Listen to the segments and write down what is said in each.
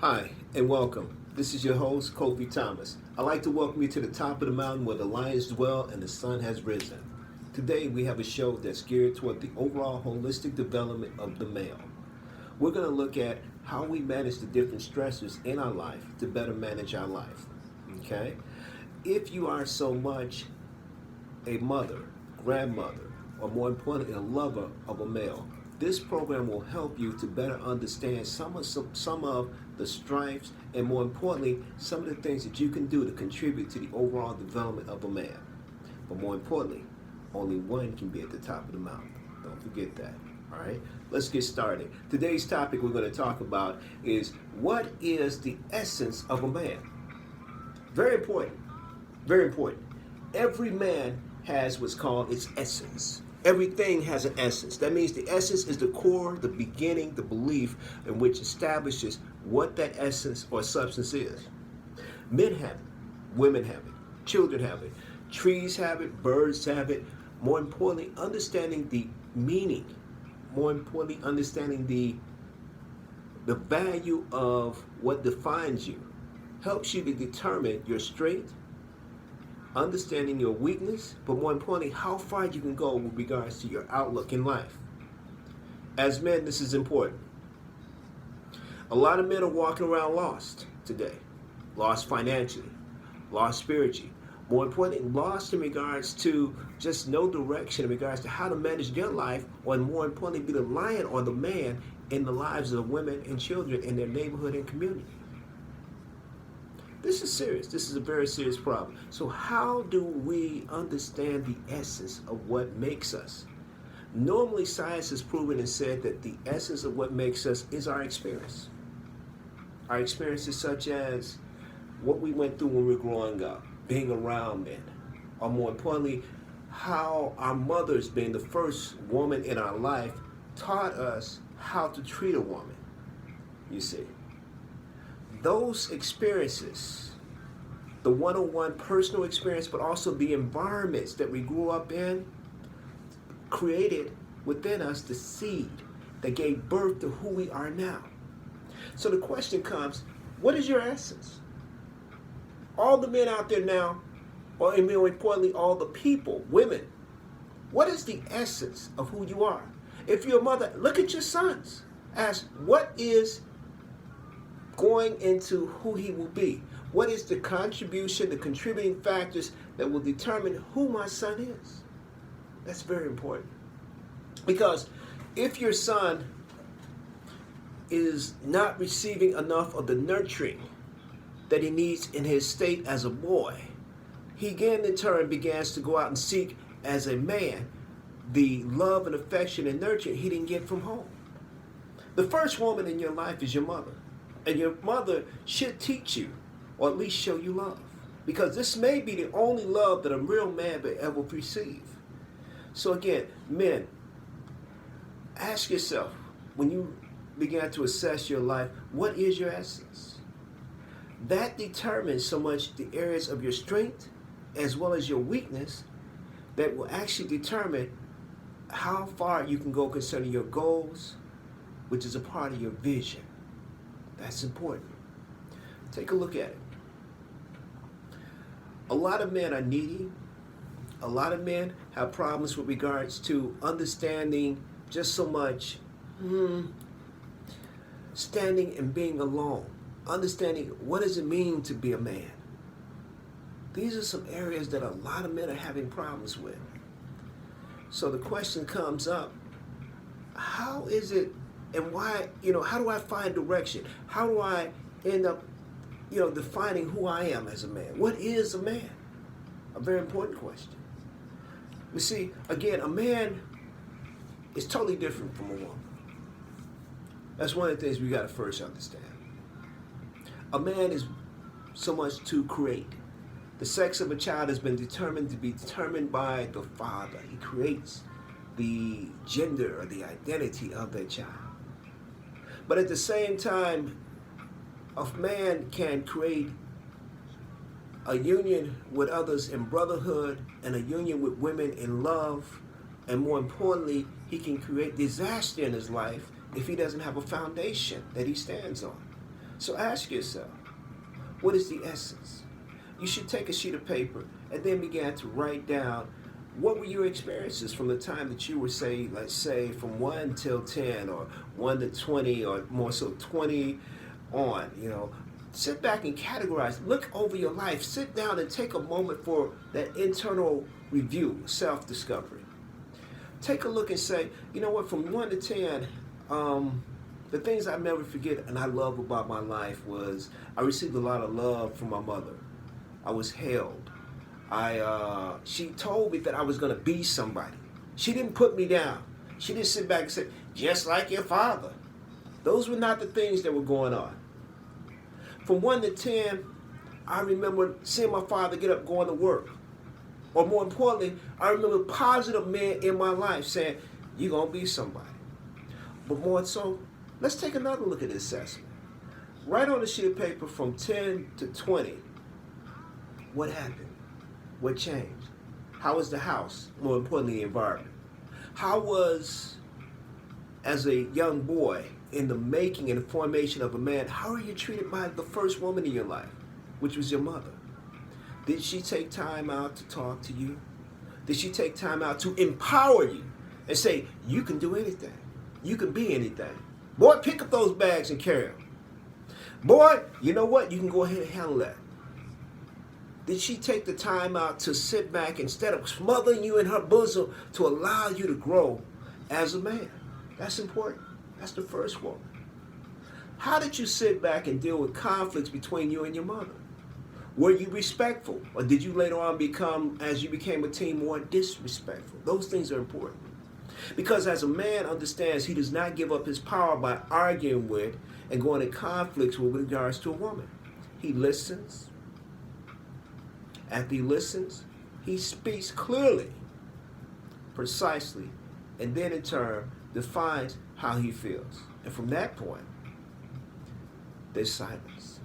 Hi, and welcome. This is your host, Kofi-Thomas. I'd like to welcome you to the top of the mountain where the lions dwell and the sun has risen. Today, we have a show that's geared toward the overall holistic development of the male. We're going to look at how we manage the different stressors in our life to better manage our life. Okay? If you are so much a mother, grandmother, or more importantly, a lover of a male, this program will help you to better understand some of the stripes and, more importantly, some of the things that you can do to contribute to the overall development of a man. But more importantly, only one can be at the top of the mountain. Don't forget that. All right, let's get started. Today's topic we're going to talk about is what is the essence of a man? Very important. Very important. Every man has what's called its essence. Everything has an essence. That means the essence is the core, the beginning, the belief in which establishes what that essence or substance is. Men have it, women have it, children have it, trees have it, birds have it. More importantly, understanding the meaning, more importantly, understanding the value of what defines you helps you to determine your strength, understanding your weakness, but more importantly, how far you can go with regards to your outlook in life. As men, this is important. A lot of men are walking around lost today. Lost financially, lost spiritually. More importantly, lost in regards to just no direction in regards to how to manage their life, or more importantly, be the lion or the man in the lives of women and children in their neighborhood and community. This is serious. This is a very serious problem. So how do we understand the essence of what makes us? Normally, science has proven and said that the essence of what makes us is our experience. Our experiences such as what we went through when we were growing up, being around men, or more importantly, how our mothers, being the first woman in our life, taught us how to treat a woman, you see. Those experiences, the one-on-one personal experience, but also the environments that we grew up in, created within us the seed that gave birth to who we are now. So the question comes, what is your essence? All the men out there now, or more importantly, all the people, women, what is the essence of who you are? If you're a mother, look at your sons. Ask, what is going into who he will be? What is the contribution, the contributing factors that will determine who my son is? That's very important. Because if your son is not receiving enough of the nurturing that he needs in his state as a boy, he again in turn begins to go out and seek as a man the love and affection and nurture he didn't get from home. The first woman in your life is your mother. And your mother should teach you, or at least show you love. Because this may be the only love that a real man will ever receive. So again, men, ask yourself, when you begin to assess your life, what is your essence? That determines so much the areas of your strength as well as your weakness that will actually determine how far you can go concerning your goals, which is a part of your vision. That's important. Take a look at it. A lot of men are needy. A lot of men have problems with regards to understanding just so much standing and being alone. Understanding what does it mean to be a man. These are some areas that a lot of men are having problems with. So the question comes up, how is it and why, how do I find direction? How do I end up, defining who I am as a man? What is a man? A very important question. You see, again, a man is totally different from a woman. That's one of the things we got to first understand. A man is so much to create. The sex of a child has been determined to be determined by the father. He creates the gender or the identity of that child. But at the same time, a man can create a union with others in brotherhood and a union with women in love. And more importantly, he can create disaster in his life if he doesn't have a foundation that he stands on. So ask yourself, what is the essence? You should take a sheet of paper and then begin to write down what were your experiences from the time that you were, say, let's say, from 1 till 10 or 1 to 20 or more so 20 on, Sit back and categorize. Look over your life. Sit down and take a moment for that internal review, self-discovery. Take a look and say, you know what, from 1 to 10, the things I never forget and I love about my life was I received a lot of love from my mother. I was held. She told me that I was going to be somebody. She didn't put me down. She didn't sit back and say, just like your father. Those were not the things that were going on. From 1 to 10, I remember seeing my father get up going to work. Or more importantly, I remember positive men in my life saying, you're going to be somebody. But more so, let's take another look at this assessment. Write on a sheet of paper from 10 to 20, what happened? What changed? How was the house? More importantly, the environment. How was, as a young boy, in the making and the formation of a man, how are you treated by the first woman in your life, which was your mother? Did she take time out to talk to you? Did she take time out to empower you and say, you can do anything. You can be anything. Boy, pick up those bags and carry them. Boy, you know what? You can go ahead and handle that. Did she take the time out to sit back instead of smothering you in her bosom to allow you to grow as a man? That's important. That's the first one. How did you sit back and deal with conflicts between you and your mother? Were you respectful? Or did you later on become, as you became a teen, more disrespectful? Those things are important. Because as a man understands, he does not give up his power by arguing with and going in conflicts with regards to a woman. He listens. After he listens, he speaks clearly, precisely, and then in turn defines how he feels. And from that point, there's silence.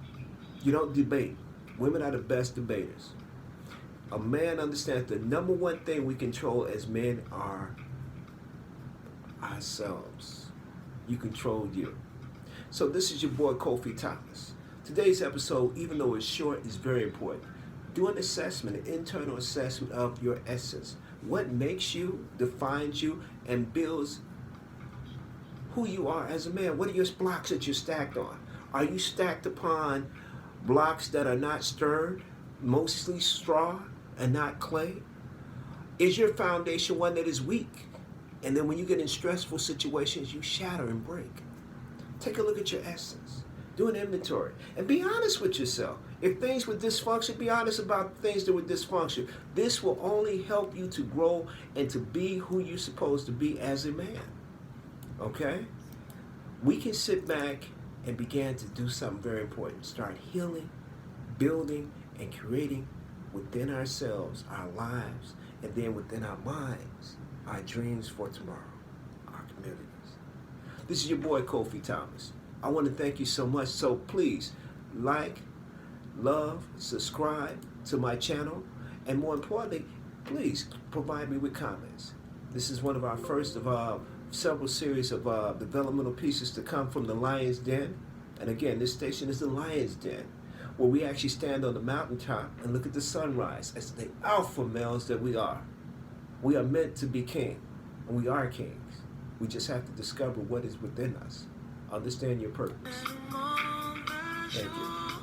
You don't debate. Women are the best debaters. A man understands the number one thing we control as men are ourselves. You control you. So this is your boy Kofi-Thomas. Today's episode, even though it's short, is very important. Do an assessment, an internal assessment of your essence. What makes you, defines you, and builds who you are as a man. What are your blocks that you're stacked on? Are you stacked upon blocks that are not stirred, mostly straw and not clay? Is your foundation one that is weak? And then when you get in stressful situations, you shatter and break. Take a look at your essence. Do an inventory. And be honest with yourself. If things were dysfunction, be honest about things that were dysfunction. This will only help you to grow and to be who you're supposed to be as a man. Okay? We can sit back and begin to do something very important. Start healing, building, and creating within ourselves, our lives, and then within our minds, our dreams for tomorrow, our communities. This is your boy Kofi-Thomas. I want to thank you so much. So please like, love, subscribe to my channel, and more importantly, please provide me with comments. This is one of our first of several series of developmental pieces to come from the Lion's Den. And again, this station is the Lion's Den, where we actually stand on the mountaintop and look at the sunrise as the alpha males that we are. We are meant to be king, and we are kings. We just have to discover what is within us. Understand your purpose. Thank you.